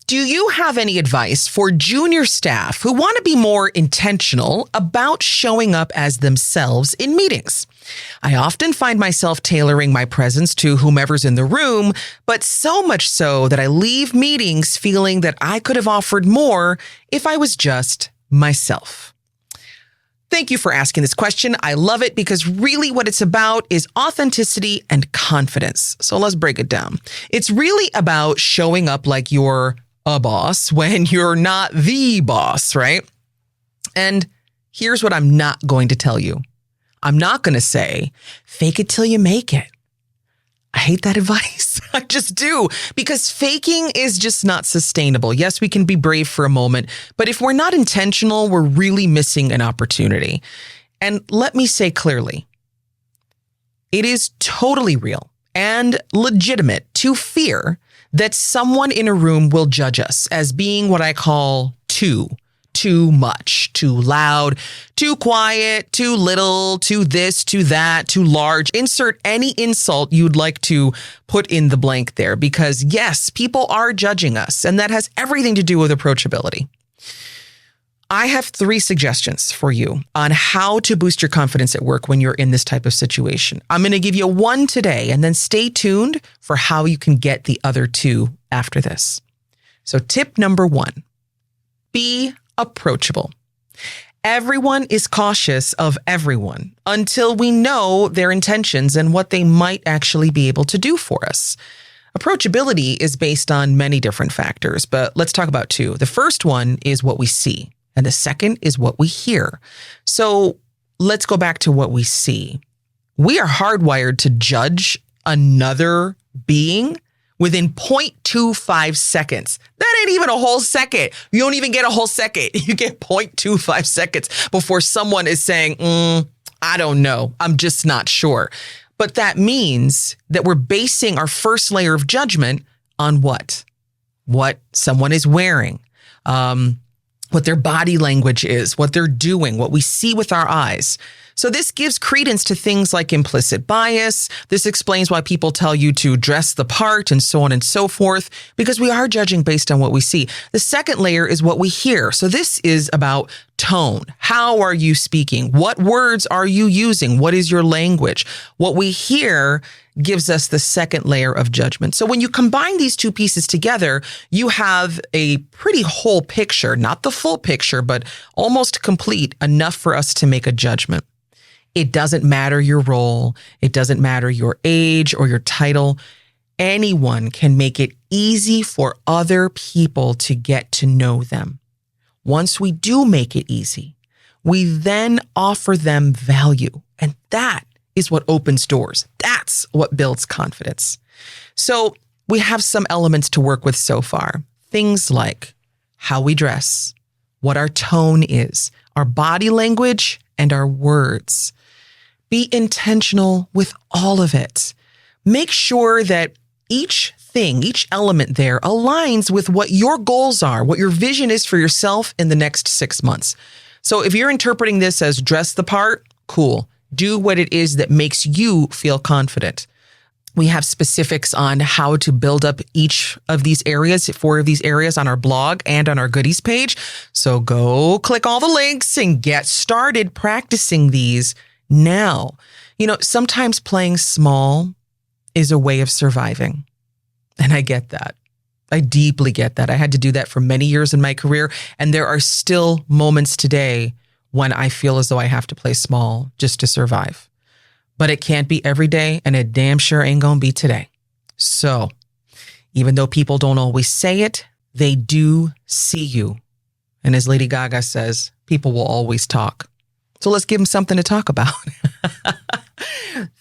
Do you have any advice for junior staff who want to be more intentional about showing up as themselves in meetings? I often find myself tailoring my presence to whomever's in the room, but so much so that I leave meetings feeling that I could have offered more if I was just myself. Thank you for asking this question. I love it because really what it's about is authenticity and confidence. So let's break it down. It's really about showing up like you're a boss when you're not the boss, right? And here's what I'm not going to tell you. I'm not going to say, fake it till you make it. I hate that advice. I just do, because faking is just not sustainable. Yes, we can be brave for a moment, but if we're not intentional, we're really missing an opportunity. And let me say clearly, it is totally real and legitimate to fear that someone in a room will judge us as being what I call too much, too loud, too quiet, too little, too this, too that, too large. Insert any insult you'd like to put in the blank there, because yes, people are judging us, and that has everything to do with approachability. I have 3 suggestions for you on how to boost your confidence at work when you're in this type of situation. I'm going to give you 1 today, and then stay tuned for how you can get the other 2 after this. So tip number 1, be approachable. Everyone is cautious of everyone until we know their intentions and what they might actually be able to do for us. Approachability is based on many different factors, but let's talk about 2. The first one is what we see, and the second is what we hear. So let's go back to what we see. We are hardwired to judge another being within 0.25 seconds. That ain't even a whole second. You don't even get a whole second. You get 0.25 seconds before someone is saying, I don't know. I'm just not sure. But that means that we're basing our first layer of judgment on what? What someone is wearing, what their body language is, what they're doing, what we see with our eyes. So this gives credence to things like implicit bias. This explains why people tell you to dress the part and so on and so forth, because we are judging based on what we see. The second layer is what we hear. So this is about tone. How are you speaking? What words are you using? What is your language? What we hear gives us the second layer of judgment. So when you combine these 2 pieces together, you have a pretty whole picture, not the full picture, but almost complete, enough for us to make a judgment. It doesn't matter your role. It doesn't matter your age or your title. Anyone can make it easy for other people to get to know them. Once we do make it easy, we then offer them value. And that is what opens doors. That's what builds confidence. So we have some elements to work with so far. Things like how we dress, what our tone is, our body language, and our words. Be intentional with all of it. Make sure that each thing, each element there aligns with what your goals are, what your vision is for yourself in the next 6 months. So if you're interpreting this as dress the part, cool. Do what it is that makes you feel confident. We have specifics on how to build up each of these areas, 4 of these areas on our blog and on our goodies page. So go click all the links and get started practicing these now. You know, sometimes playing small is a way of surviving. And I get that. I deeply get that. I had to do that for many years in my career. And there are still moments today when I feel as though I have to play small just to survive. But it can't be every day, and it damn sure ain't gonna be today. So even though people don't always say it, they do see you. And as Lady Gaga says, people will always talk. So let's give them something to talk about.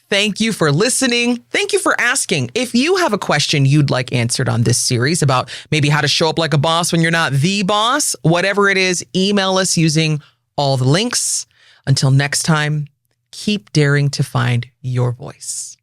Thank you for listening. Thank you for asking. If you have a question you'd like answered on this series about maybe how to show up like a boss when you're not the boss, whatever it is, email us using all the links. Until next time, keep daring to find your voice.